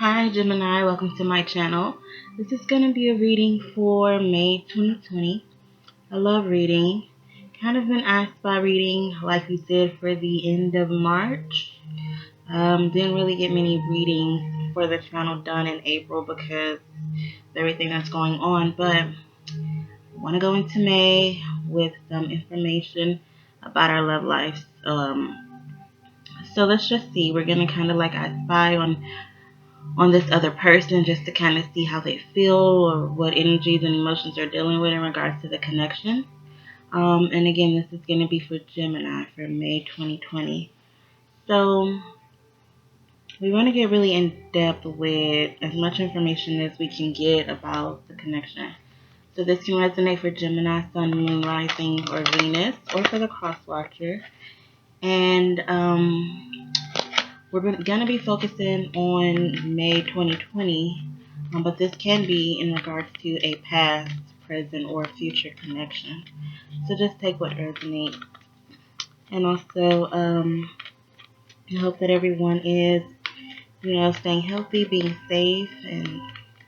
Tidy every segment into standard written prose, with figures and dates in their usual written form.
Hi Gemini, welcome to my channel. This is going to be a reading for May 2020. I love reading. Kind of been asked by reading like we did for the end of March. Didn't really get many readings for the channel done in April because of everything that's going on, but I want to go into May with some information about our love lives. So let's just see. We're going to kind of like I spy on this other person just to kind of see how they feel or what energies and emotions they're dealing with in regards to the connection. And again, this is going to be for Gemini for May 2020. So we want to get really in depth with as much information as we can get about the connection. So this can resonate for Gemini, Sun, Moon, Rising, or Venus, or for the cross watcher. And we're going to be focusing on May 2020, but this can be in regards to a past, present, or future connection. So just take what resonates. And also, I hope that everyone is, staying healthy, being safe,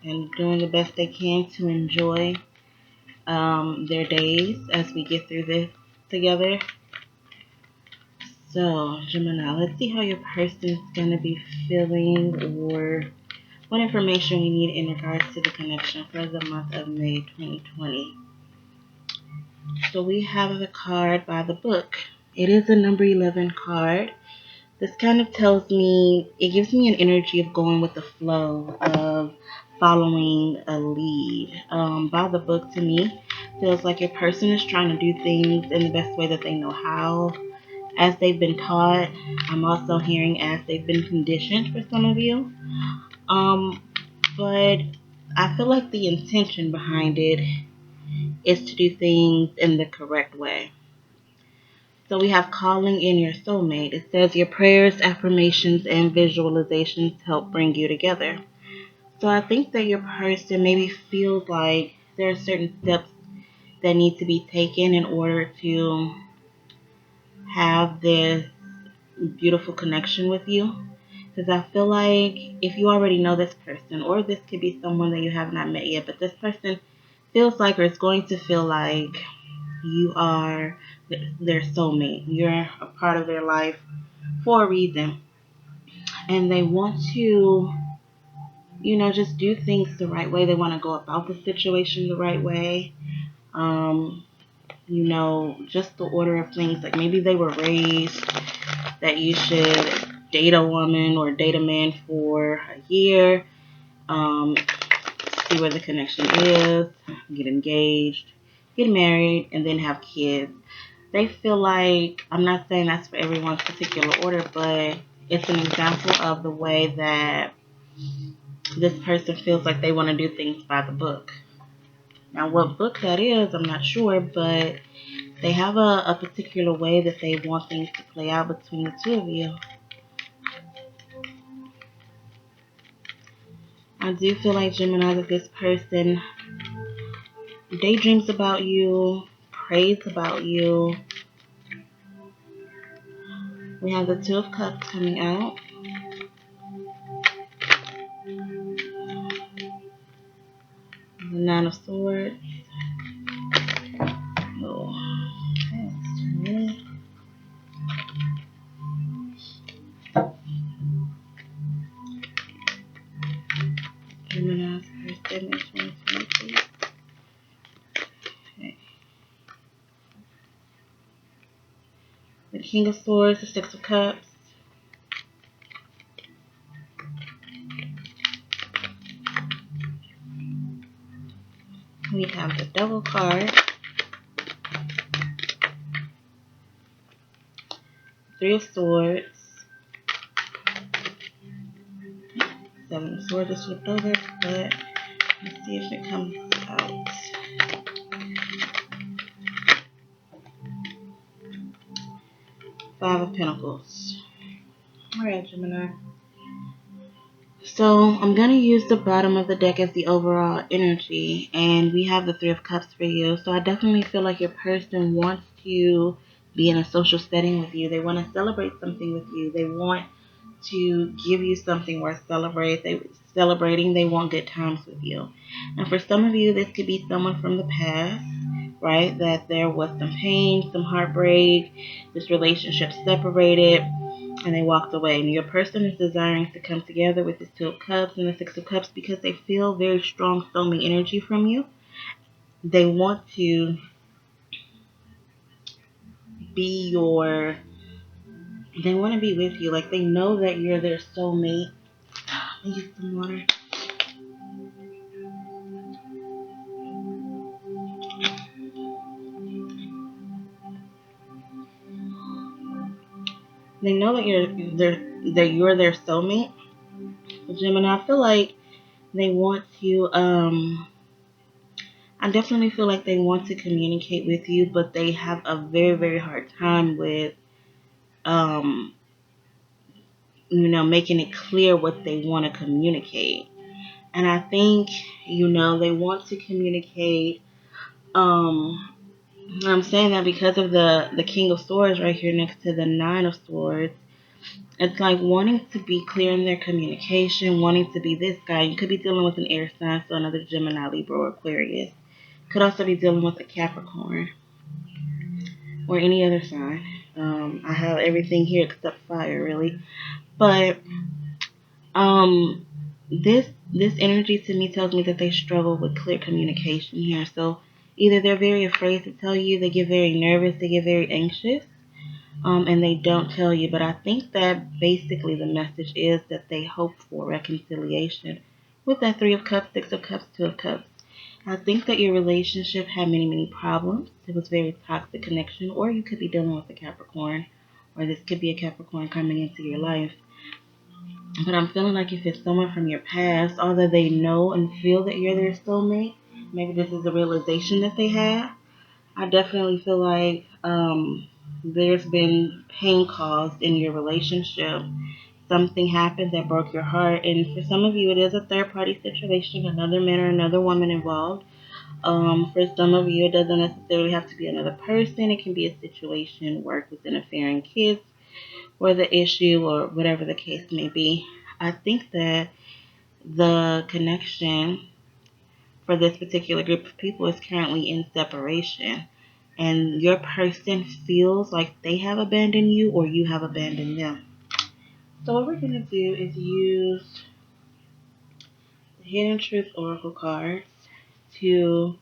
and doing the best they can to enjoy their days as we get through this together. So, Gemini, let's see how your person's going to be feeling or what information we need in regards to the connection for the month of May 2020. So we have the card by the book. It is a number 11 card. This kind of tells me, it gives me an energy of going with the flow, of following a lead. By the book to me feels like your person is trying to do things in the best way that they know how, as they've been taught. I'm also hearing as they've been conditioned for some of you. But I feel like the intention behind it is to do things in the correct way. So we have calling in your soulmate. It says your prayers, affirmations, and visualizations help bring you together. So I think that your person maybe feels like there are certain steps that need to be taken in order to have this beautiful connection with you. Because I feel like if you already know this person, or this could be someone that you have not met yet, but this person feels like, or is going to feel like, you are their soulmate. You're a part of their life for a reason. And they want to, just do things the right way. They want to go about the situation the right way. Just the order of things. Like maybe they were raised that you should date a woman or date a man for a year, see where the connection is, get engaged, get married, and then have kids. They feel like, I'm not saying that's for everyone's particular order, but it's an example of the way that this person feels like they want to do things by the book. Now, what book that is, I'm not sure, but they have a particular way that they want things to play out between the two of you. I do feel like, Gemini, that this person daydreams about you, prays about you. We have the Two of Cups coming out. The Nine of Swords. Oh, that's too many. Gemini's person in 2020. Okay. The King of Swords, the Six of Cups. We have the Devil card. Three of Swords. Seven of Swords is flipped over, but let's see if it comes out. Five of Pentacles. Alright, Gemini. So I'm going to use the bottom of the deck as the overall energy, and we have the Three of Cups for you. So I definitely feel like your person wants to be in a social setting with you. They want to celebrate something with you. They want to give you something worth celebrating. celebrating. They want good times with you. And for some of you, this could be someone from the past, right? That there was some pain, some heartbreak, this relationship separated, and they walked away. And your person is desiring to come together with this Two of Cups and the Six of Cups because they feel very strong soulmate energy from you. They want to be your, they want to be with you. Like, they know that you're their soulmate. Let me get some water. They know that you're their soulmate. Gemini, I feel like they want to, I definitely feel like they want to communicate with you, but they have a very, very hard time with, um, making it clear what they want to communicate. And I think, they want to communicate, I'm saying that because of the King of Swords right here next to the Nine of Swords. It's like wanting to be clear in their communication, wanting to be this guy. You could be dealing with an air sign, so another Gemini, Libra, or Aquarius. Could also be dealing with a Capricorn or any other sign. I have everything here except fire, really. But um, this energy to me tells me that they struggle with clear communication here. So either they're very afraid to tell you, they get very nervous, they get very anxious, and they don't tell you. But I think that basically the message is that they hope for reconciliation with that Three of Cups, Six of Cups, Two of Cups. I think that your relationship had many, many problems. It was very toxic connection, or you could be dealing with a Capricorn, or this could be a Capricorn coming into your life. But I'm feeling like if it's someone from your past, although they know and feel that you're their soulmate, maybe this is a realization that they have. I definitely feel like there's been pain caused in your relationship. Something happened that broke your heart, and for some of you, it is a third party situation, another man or another woman involved. For some of you, it doesn't necessarily have to be another person. It can be a situation, work with an affair and kids, or the issue, or whatever the case may be. I think that the connection for this particular group of people is currently in separation. And your person feels like they have abandoned you or you have abandoned them. So what we're going to do is use the Hidden Truth Oracle cards to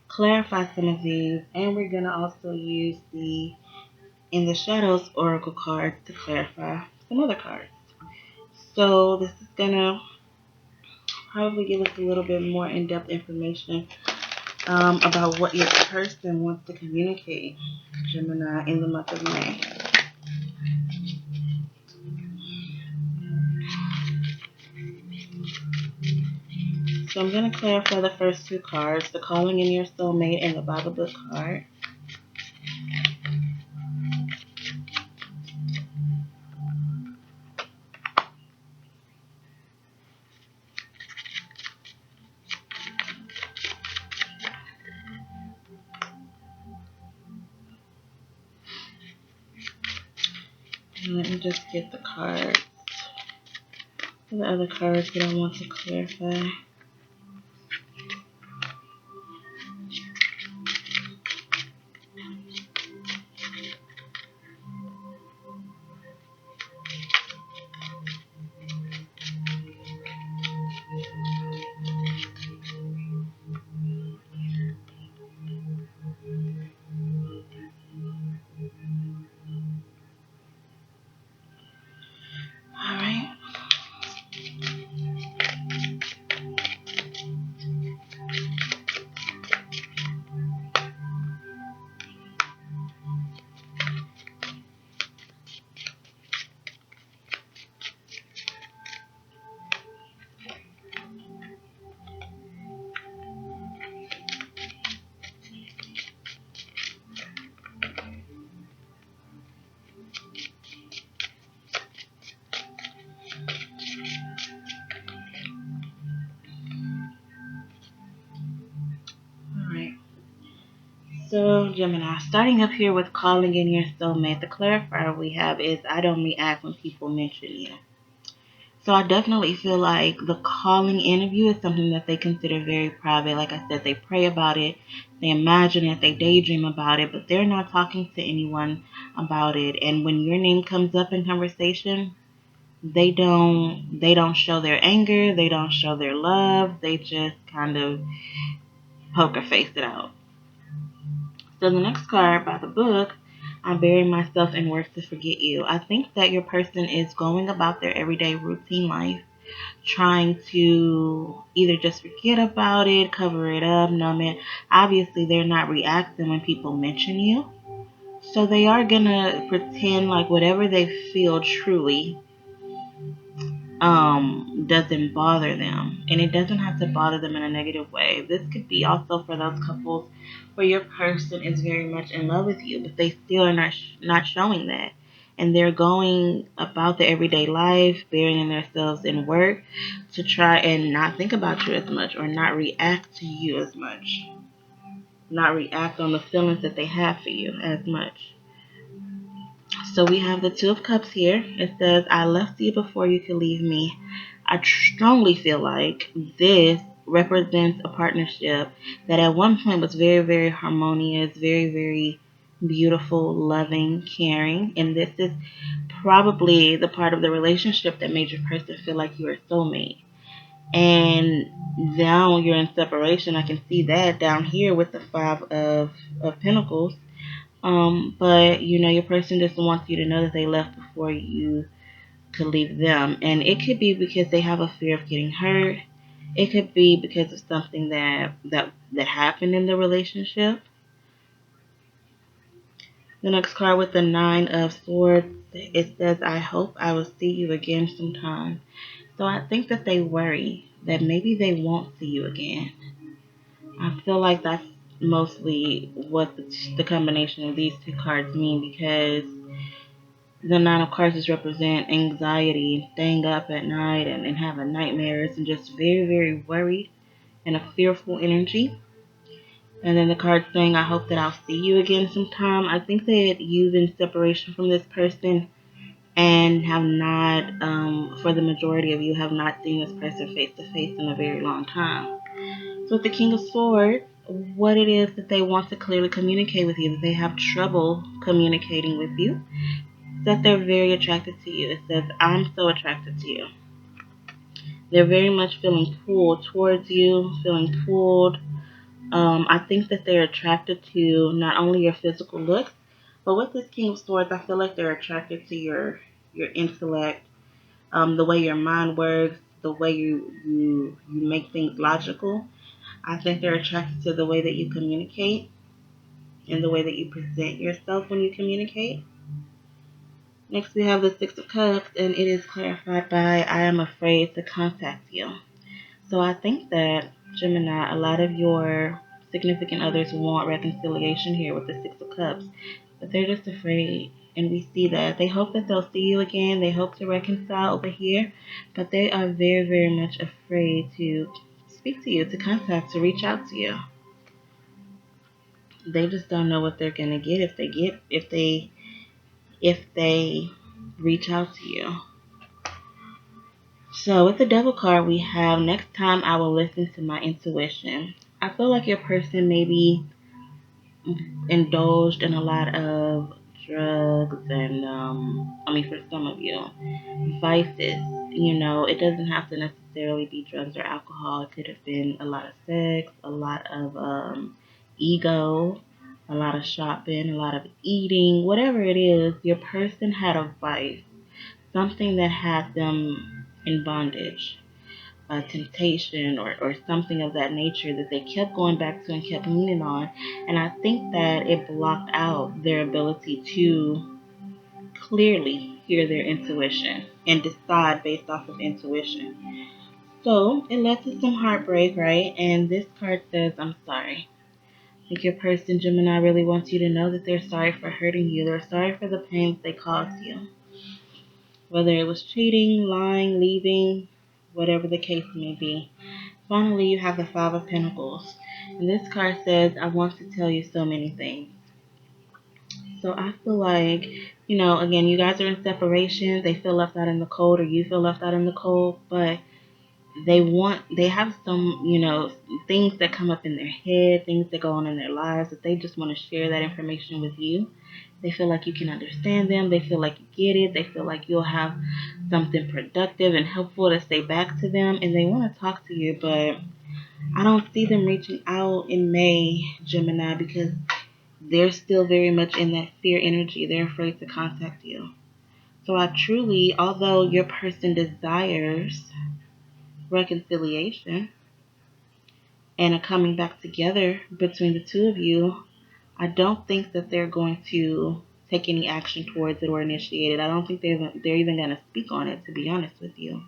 clarify some of these. And we're going to also use the In the Shadows Oracle cards to clarify some other cards. So this is going to probably give us a little bit more in-depth information about what your person wants to communicate, Gemini, in the month of May. So I'm going to clarify the first two cards, the Calling in Your Soulmate and the Bible Book card. And let me just get the cards. The other cards that I want to clarify. Alright. Alright. So, Gemini, starting up here with Calling in Your Soulmate, the clarifier we have is I don't react when people mention you. So I definitely feel like the calling interview is something that they consider very private. Like I said, they pray about it, they imagine it, they daydream about it, but they're not talking to anyone about it. And when your name comes up in conversation, they don't show their anger, they don't show their love, they just kind of poker face it out. So the next card by the book, I bury myself in work to forget you. I think that your person is going about their everyday routine life, trying to either just forget about it, cover it up, numb it. Obviously, they're not reacting when people mention you. So they are gonna pretend like whatever they feel truly doesn't bother them, and it doesn't have to bother them in a negative way. This could be also for those couples where your person is very much in love with you, but they still are not showing that, and they're going about their everyday life, burying themselves in work to try and not think about you as much, or not react to you as much, not react on the feelings that they have for you as much. So we have the Two of Cups here. It says, I left you before you could leave me. I strongly feel like this represents a partnership that at one point was very, very harmonious, very, very beautiful, loving, caring. And this is probably the part of the relationship that made your person feel like you were a soulmate. And now you're in separation. I can see that down here with the of Pentacles. But your person just wants you to know that they left before you could leave them. And it could be because they have a fear of getting hurt. It could be because of something that happened in the relationship. The next card with the Nine of Swords, it says, I hope I will see you again sometime. So I think that they worry that maybe they won't see you again. I feel like that's mostly what the combination of these two cards mean, because the Nine of Cups represent anxiety and staying up at night and having nightmares and just very, very worried and a fearful energy. And then the card saying, I hope that I'll see you again sometime. I think that you've been separation from this person and have not, for the majority of you, have not seen this person face to face in a very long time. So with the King of Swords, what it is that they want to clearly communicate with you, that they have trouble communicating with you, that they're very attracted to you. It says, I'm so attracted to you. They're very much feeling pulled towards you, feeling pulled. I think that they're attracted to not only your physical looks, but with this King of Swords, I feel like they're attracted to your intellect, the way your mind works, the way you make things logical. I think they're attracted to the way that you communicate and the way that you present yourself when you communicate. Next, we have the Six of Cups, and it is clarified by, I am afraid to contact you. So I think that, Gemini, a lot of your significant others want reconciliation here with the Six of Cups, but they're just afraid. And we see that. They hope that they'll see you again. They hope to reconcile over here, but they are very, very much afraid to speak to you, to contact, to reach out to you. They just don't know what they're gonna get if they reach out to you. So with the Devil card we have, next time I will listen to my intuition. I feel like your person maybe indulged in a lot of drugs and for some of you, vices. It doesn't have to necessarily be drugs or alcohol. It could have been a lot of sex, a lot of ego, a lot of shopping, a lot of eating, whatever it is. Your person had a vice, something that had them in bondage, a temptation, or something of that nature that they kept going back to and kept leaning on. And I think that it blocked out their ability to clearly hear their intuition and decide based off of intuition. So it led to some heartbreak, right? And this card says, I'm sorry. I think your person, Gemini, really wants you to know that they're sorry for hurting you. They're sorry for the pain that they caused you. Whether it was cheating, lying, leaving, whatever the case may be. Finally, you have the Five of Pentacles. And this card says, I want to tell you so many things. So I feel like again, you guys are in separation. They feel left out in the cold, or you feel left out in the cold, but they have some, things that come up in their head, things that go on in their lives that they just want to share that information with you. They feel like you can understand them. They feel like you get it. They feel like you'll have something productive and helpful to say back to them, and they want to talk to you, but I don't see them reaching out in May, Gemini, because they're still very much in that fear energy. They're afraid to contact you. So I truly, although your person desires reconciliation and a coming back together between the two of you, I don't think that they're going to take any action towards it or initiate it. I don't think they're even going to speak on it, to be honest with you.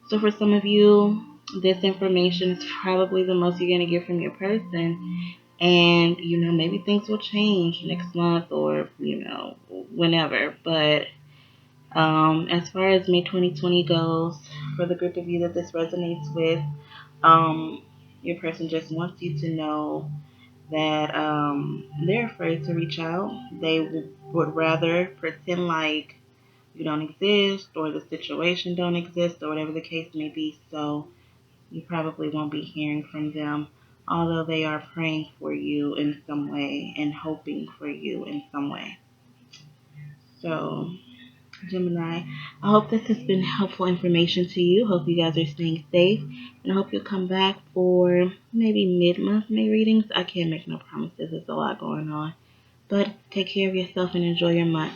So for some of you, this information is probably the most you're going to get from your person. And, maybe things will change next month or, whenever. But as far as May 2020 goes, for the group of you that this resonates with, your person just wants you to know that they're afraid to reach out. They would rather pretend like you don't exist or the situation don't exist or whatever the case may be. So you probably won't be hearing from them, although they are praying for you in some way and hoping for you in some way. So, Gemini, I hope this has been helpful information to you. Hope you guys are staying safe, and I hope you'll come back for maybe mid-month May readings. I can't make no promises. There's a lot going on. But take care of yourself and enjoy your month.